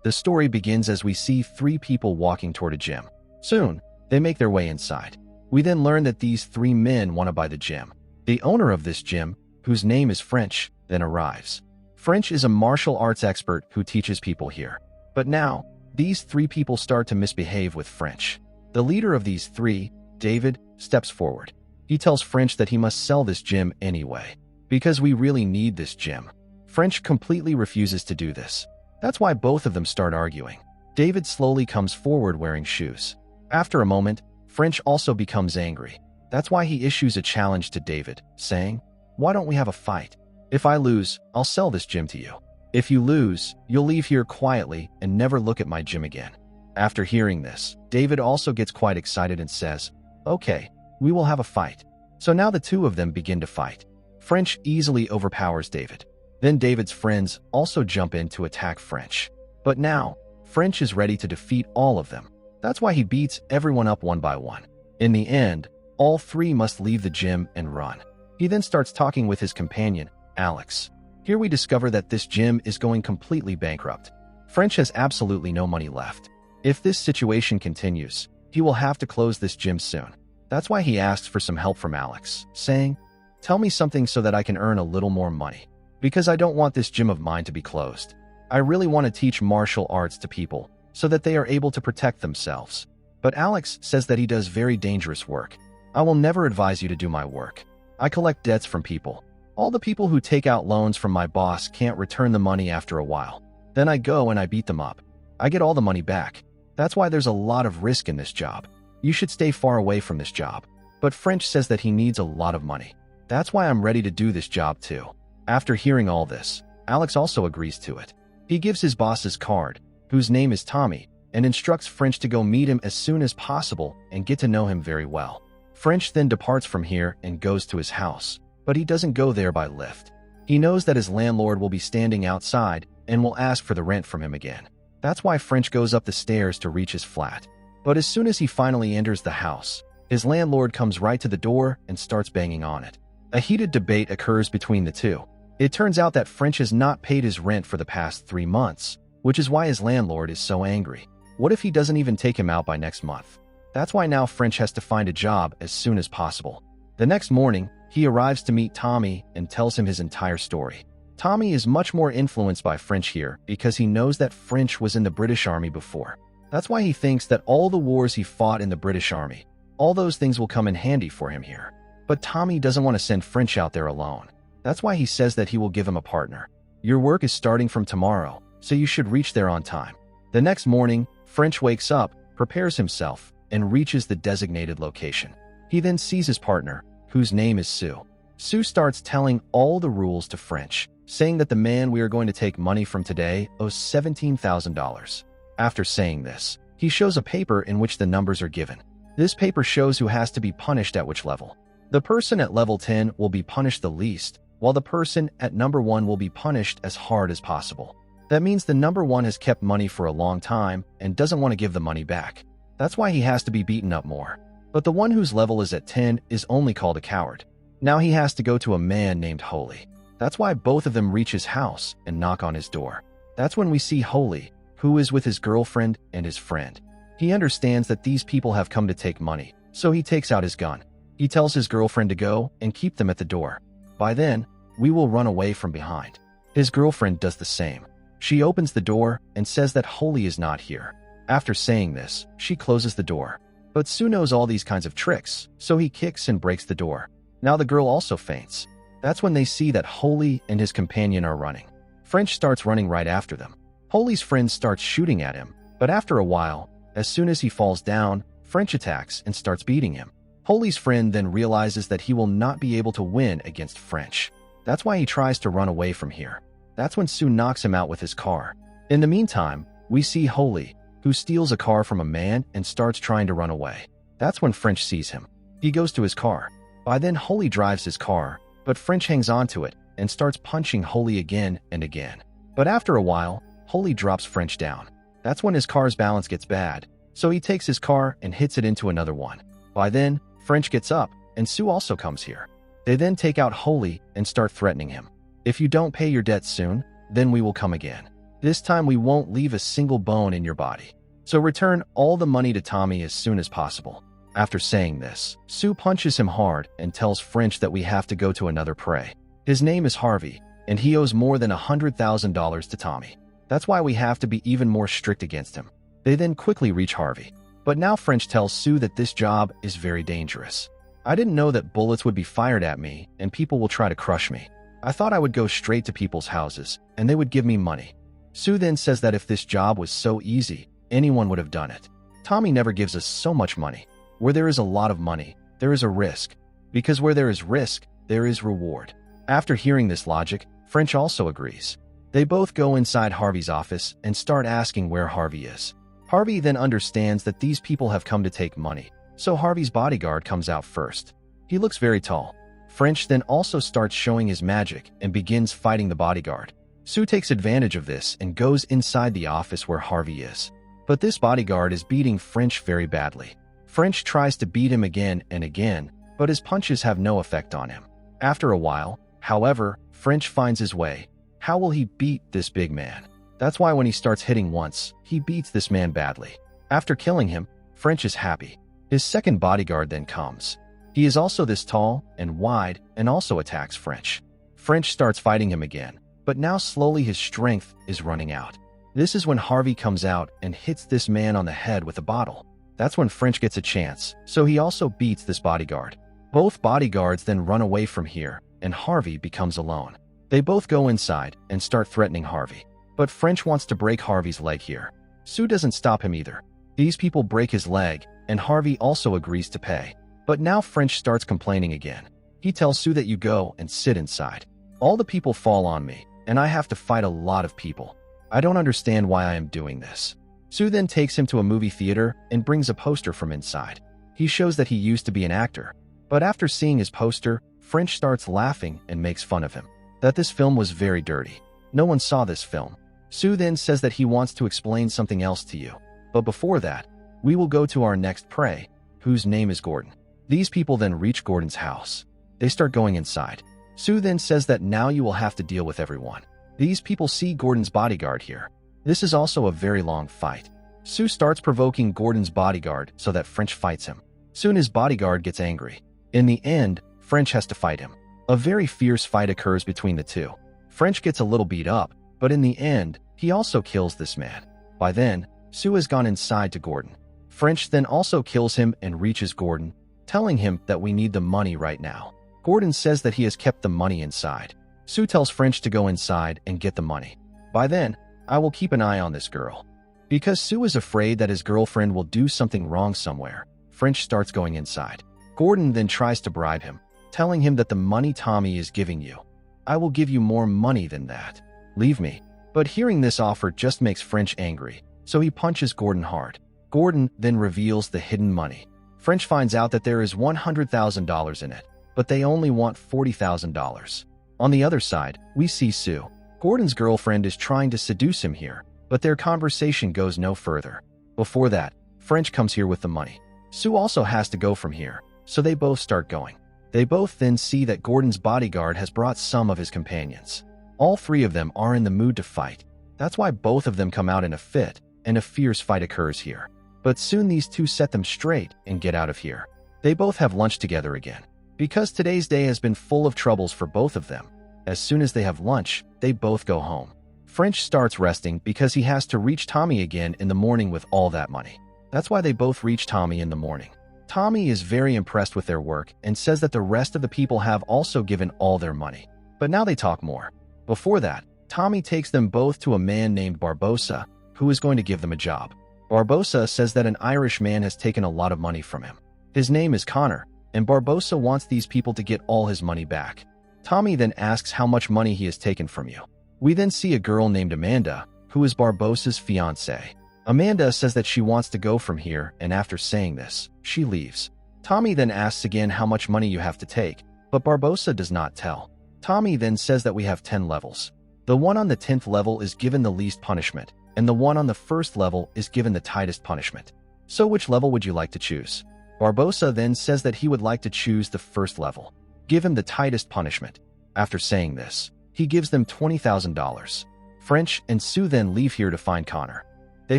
The story begins as we see three people walking toward a gym. Soon, they make their way inside. We then learn that these three men want to buy the gym. The owner of this gym, whose name is French, then arrives. French is a martial arts expert who teaches people here. But now, these three people start to misbehave with French. The leader of these three, David, steps forward. He tells French that he must sell this gym anyway, because we really need this gym. French completely refuses to do this. That's why both of them start arguing. David slowly comes forward wearing shoes. After a moment, French also becomes angry. That's why he issues a challenge to David, saying, "Why don't we have a fight? If I lose, I'll sell this gym to you. If you lose, you'll leave here quietly and never look at my gym again." After hearing this, David also gets quite excited and says, "Okay, we will have a fight." So now the two of them begin to fight. French easily overpowers David. Then David's friends also jump in to attack French. But now, French is ready to defeat all of them. That's why he beats everyone up one by one. In the end, all three must leave the gym and run. He then starts talking with his companion, Alex. Here we discover that this gym is going completely bankrupt. French has absolutely no money left. If this situation continues, he will have to close this gym soon. That's why he asks for some help from Alex, saying, "Tell me something so that I can earn a little more money. Because I don't want this gym of mine to be closed. I really want to teach martial arts to people so that they are able to protect themselves." But Alex says that he does very dangerous work. "I will never advise you to do my work. I collect debts from people. All the people who take out loans from my boss can't return the money after a while. Then I go and I beat them up. I get all the money back. That's why there's a lot of risk in this job. You should stay far away from this job." But French says that he needs a lot of money. "That's why I'm ready to do this job too." After hearing all this, Alex also agrees to it. He gives his boss's card, whose name is Tommy, and instructs French to go meet him as soon as possible and get to know him very well. French then departs from here and goes to his house, but he doesn't go there by lift. He knows that his landlord will be standing outside and will ask for the rent from him again. That's why French goes up the stairs to reach his flat. But as soon as he finally enters the house, his landlord comes right to the door and starts banging on it. A heated debate occurs between the two. It turns out that French has not paid his rent for the past 3 months, which is why his landlord is so angry. What if he doesn't even take him out by next month? That's why now French has to find a job as soon as possible. The next morning, he arrives to meet Tommy and tells him his entire story. Tommy is much more influenced by French here because he knows that French was in the British Army before. That's why he thinks that all the wars he fought in the British Army, all those things will come in handy for him here. But Tommy doesn't want to send French out there alone. That's why he says that he will give him a partner. "Your work is starting from tomorrow, so you should reach there on time." The next morning, French wakes up, prepares himself, and reaches the designated location. He then sees his partner, whose name is Sue. Sue starts telling all the rules to French, saying that the man we are going to take money from today owes $17,000. After saying this, he shows a paper in which the numbers are given. This paper shows who has to be punished at which level. The person at level 10 will be punished the least, while the person at number 1 will be punished as hard as possible. That means the number 1 has kept money for a long time and doesn't want to give the money back. That's why he has to be beaten up more. But the one whose level is at 10 is only called a coward. Now he has to go to a man named Holy. That's why both of them reach his house and knock on his door. That's when we see Holy, who is with his girlfriend and his friend. He understands that these people have come to take money, so he takes out his gun. He tells his girlfriend to go and keep them at the door. By then, we will run away from behind. His girlfriend does the same. She opens the door and says that Holy is not here. After saying this, she closes the door. But Sue knows all these kinds of tricks, so he kicks and breaks the door. Now the girl also faints. That's when they see that Holy and his companion are running. French starts running right after them. Holy's friend starts shooting at him, but after a while, as soon as he falls down, French attacks and starts beating him. Holy's friend then realizes that he will not be able to win against French. That's why he tries to run away from here. That's when Sue knocks him out with his car. In the meantime, we see Holy, who steals a car from a man and starts trying to run away. That's when French sees him. He goes to his car. By then, Holy drives his car, but French hangs onto it and starts punching Holy again and again. But after a while, Holy drops French down. That's when his car's balance gets bad, so he takes his car and hits it into another one. By then, French gets up, and Sue also comes here. They then take out Holy and start threatening him. "If you don't pay your debts soon, then we will come again." This time we won't leave a single bone in your body. So return all the money to Tommy as soon as possible." After saying this, Sue punches him hard and tells French that we have to go to another prey. His name is Harvey, and he owes more than $100,000 to Tommy. That's why we have to be even more strict against him. They then quickly reach Harvey. But now French tells Sue that this job is very dangerous. "I didn't know that bullets would be fired at me and people will try to crush me. I thought I would go straight to people's houses and they would give me money." Sue then says that if this job was so easy, anyone would have done it. "Tommy never gives us so much money. Where there is a lot of money, there is a risk. Because where there is risk, there is reward." After hearing this logic, French also agrees. They both go inside Harvey's office and start asking where Harvey is. Harvey then understands that these people have come to take money, so Harvey's bodyguard comes out first. He looks very tall. French then also starts showing his magic and begins fighting the bodyguard. Sue takes advantage of this and goes inside the office where Harvey is. But this bodyguard is beating French very badly. French tries to beat him again and again, but his punches have no effect on him. After a while, however, French finds his way. How will he beat this big man? That's why when he starts hitting once, he beats this man badly. After killing him, French is happy. His second bodyguard then comes. He is also this tall and wide and also attacks French. French starts fighting him again, but now slowly his strength is running out. This is when Harvey comes out and hits this man on the head with a bottle. That's when French gets a chance, so he also beats this bodyguard. Both bodyguards then run away from here, and Harvey becomes alone. They both go inside and start threatening Harvey. But French wants to break Harvey's leg here. Sue doesn't stop him either. These people break his leg, and Harvey also agrees to pay. But now French starts complaining again. He tells Sue that you go and sit inside. "All the people fall on me, and I have to fight a lot of people. I don't understand why I am doing this." Sue then takes him to a movie theater and brings a poster from inside. He shows that he used to be an actor. But after seeing his poster, French starts laughing and makes fun of him. That this film was very dirty. No one saw this film. Sue then says that he wants to explain something else to you. But before that, we will go to our next prey, whose name is Gordon. These people then reach Gordon's house. They start going inside. Sue then says that now you will have to deal with everyone. These people see Gordon's bodyguard here. This is also a very long fight. Sue starts provoking Gordon's bodyguard so that French fights him. Soon his bodyguard gets angry. In the end, French has to fight him. A very fierce fight occurs between the two. French gets a little beat up, but in the end, he also kills this man. By then, Sue has gone inside to Gordon. French then also kills him and reaches Gordon, telling him that we need the money right now. Gordon says that he has kept the money inside. Sue tells French to go inside and get the money. By then, I will keep an eye on this girl. Because Sue is afraid that his girlfriend will do something wrong somewhere, French starts going inside. Gordon then tries to bribe him, telling him that the money Tommy is giving you, I will give you more money than that. Leave me. But hearing this offer just makes French angry, so he punches Gordon hard. Gordon then reveals the hidden money. French finds out that there is $100,000 in it, but they only want $40,000. On the other side, we see Sue. Gordon's girlfriend is trying to seduce him here, but their conversation goes no further. Before that, French comes here with the money. Sue also has to go from here, so they both start going. They both then see that Gordon's bodyguard has brought some of his companions. All three of them are in the mood to fight. That's why both of them come out in a fit, and a fierce fight occurs here. But soon these two set them straight and get out of here. They both have lunch together again. Because today's day has been full of troubles for both of them, as soon as they have lunch, they both go home. French starts resting because he has to reach Tommy again in the morning with all that money. That's why they both reach Tommy in the morning. Tommy is very impressed with their work and says that the rest of the people have also given all their money. But now they talk more. Before that, Tommy takes them both to a man named Barbosa, who is going to give them a job. Barbosa says that an Irish man has taken a lot of money from him. His name is Connor, and Barbosa wants these people to get all his money back. Tommy then asks how much money he has taken from you. We then see a girl named Amanda, who is Barbosa's fiancée. Amanda says that she wants to go from here, and after saying this, she leaves. Tommy then asks again how much money you have to take, but Barbosa does not tell. Tommy then says that we have 10 levels. The one on the 10th level is given the least punishment, and the one on the first level is given the tightest punishment. So which level would you like to choose? Barbosa then says that he would like to choose the first level. Give him the tightest punishment. After saying this, he gives them $20,000. French and Sue then leave here to find Connor. They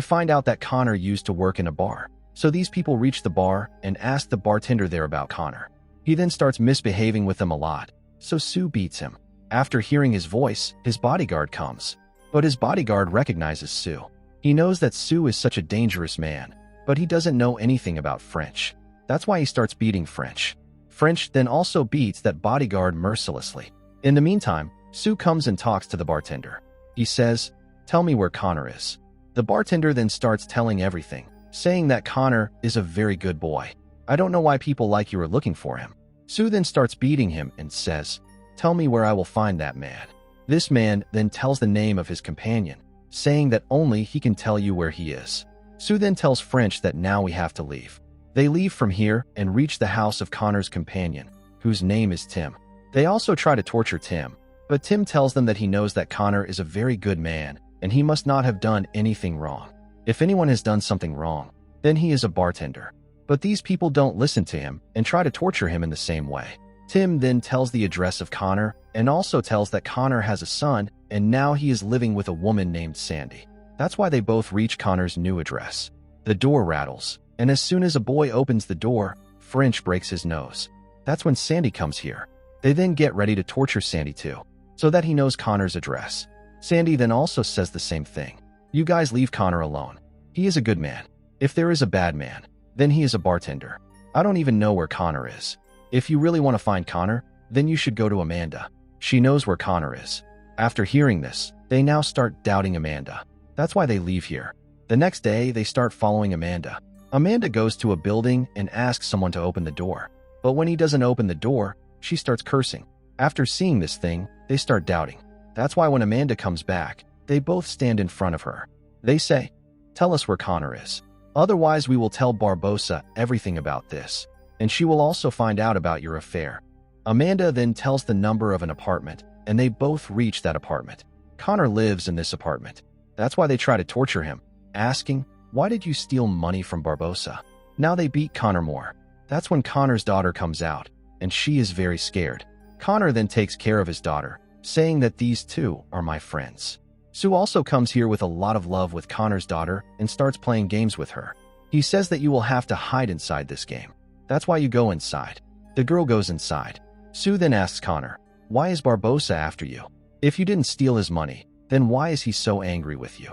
find out that Connor used to work in a bar, so these people reach the bar and ask the bartender there about Connor. He then starts misbehaving with them a lot, so Sue beats him. After hearing his voice, his bodyguard comes, but his bodyguard recognizes Sue. He knows that Sue is such a dangerous man, but he doesn't know anything about French. That's why he starts beating French. French then also beats that bodyguard mercilessly. In the meantime, Sue comes and talks to the bartender. He says, "Tell me where Connor is." The bartender then starts telling everything, saying that Connor is a very good boy. "I don't know why people like you are looking for him." Sue then starts beating him and says, "Tell me where I will find that man." This man then tells the name of his companion, saying that only he can tell you where he is. Sue then tells French that now we have to leave. They leave from here and reach the house of Connor's companion, whose name is Tim. They also try to torture Tim, but Tim tells them that he knows that Connor is a very good man and he must not have done anything wrong. If anyone has done something wrong, then he is a bartender. But these people don't listen to him and try to torture him in the same way. Tim then tells the address of Connor and also tells that Connor has a son and now he is living with a woman named Sandy. That's why they both reach Connor's new address. The door rattles, and as soon as a boy opens the door, French breaks his nose. That's when Sandy comes here. They then get ready to torture Sandy too, so that he knows Connor's address. Sandy then also says the same thing. "You guys leave Connor alone. He is a good man. If there is a bad man, then he is a bartender. I don't even know where Connor is. If you really want to find Connor, then you should go to Amanda. She knows where Connor is." After hearing this, they now start doubting Amanda. That's why they leave here. The next day, they start following Amanda. Amanda goes to a building and asks someone to open the door. But when he doesn't open the door, she starts cursing. After seeing this thing, they start doubting. That's why when Amanda comes back, they both stand in front of her. They say, "Tell us where Connor is. Otherwise, we will tell Barbosa everything about this, and she will also find out about your affair." Amanda then tells the number of an apartment, and they both reach that apartment. Connor lives in this apartment. That's why they try to torture him, asking, "Why did you steal money from Barbosa?" Now they beat Connor more. That's when Connor's daughter comes out, and she is very scared. Connor then takes care of his daughter, saying that these two are my friends. Sue also comes here with a lot of love with Connor's daughter and starts playing games with her. He says that you will have to hide inside this game. That's why you go inside. The girl goes inside. Sue then asks Connor, "Why is Barbosa after you? If you didn't steal his money, then why is he so angry with you?"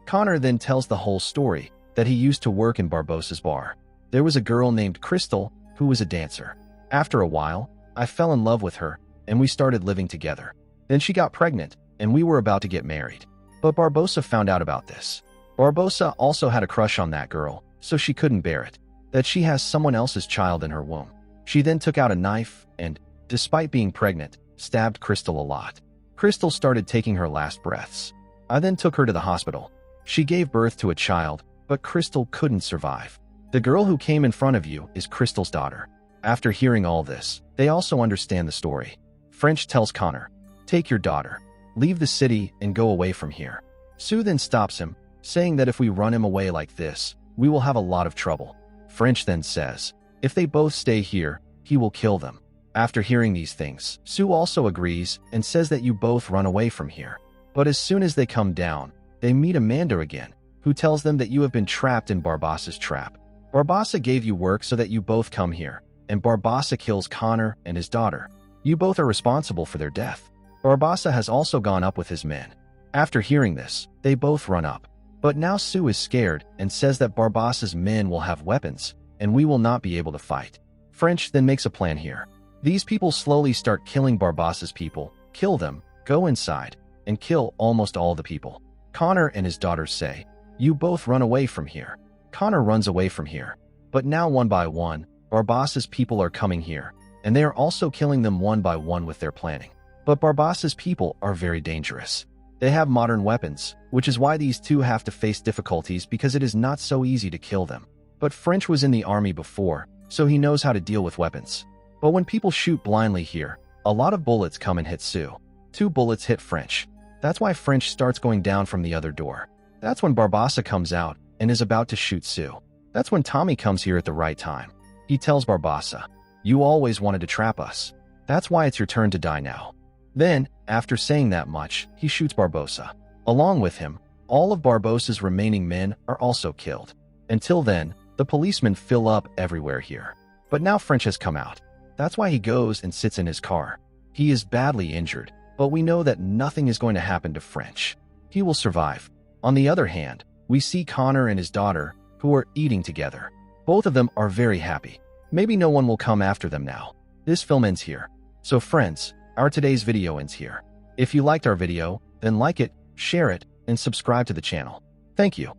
Connor then tells the whole story, that he used to work in Barbosa's bar. There was a girl named Crystal who was a dancer. After a while, I fell in love with her, and we started living together. Then she got pregnant, and we were about to get married. But Barbosa found out about this. Barbosa also had a crush on that girl, so she couldn't bear it, that she has someone else's child in her womb. She then took out a knife and, despite being pregnant, stabbed Crystal a lot. Crystal started taking her last breaths. I then took her to the hospital. She gave birth to a child, but Crystal couldn't survive. The girl who came in front of you is Crystal's daughter. After hearing all this, they also understand the story. French tells Connor, "Take your daughter, leave the city and go away from here." Sue then stops him, saying that if we run him away like this, we will have a lot of trouble. French then says, if they both stay here, he will kill them. After hearing these things, Sue also agrees and says that you both run away from here. But as soon as they come down, they meet Amanda again, who tells them that you have been trapped in Barbosa's trap. Barbosa gave you work so that you both come here, and Barbosa kills Connor and his daughter. You both are responsible for their death. Barbosa has also gone up with his men. After hearing this, they both run up. But now Sue is scared and says that Barbosa's men will have weapons, and we will not be able to fight. French then makes a plan here. These people slowly start killing Barbosa's people, kill them, go inside, and kill almost all the people. Connor and his daughters say, "You both run away from here." Connor runs away from here. But now one by one, Barbosa's people are coming here, and they are also killing them one by one with their planning. But Barbosa's people are very dangerous. They have modern weapons, which is why these two have to face difficulties because it is not so easy to kill them. But French was in the army before, so he knows how to deal with weapons. But when people shoot blindly here, a lot of bullets come and hit Sue. 2 bullets hit French. That's why French starts going down from the other door. That's when Barbosa comes out and is about to shoot Sue. That's when Tommy comes here at the right time. He tells Barbosa, "You always wanted to trap us. That's why it's your turn to die now." Then, after saying that much, he shoots Barbosa. Along with him, all of Barbossa's remaining men are also killed. Until then, the policemen fill up everywhere here. But now French has come out. That's why he goes and sits in his car. He is badly injured, but we know that nothing is going to happen to French. He will survive. On the other hand, we see Connor and his daughter, who are eating together. Both of them are very happy. Maybe no one will come after them now. This film ends here. So friends, our today's video ends here. If you liked our video, then like it, share it, and subscribe to the channel. Thank you.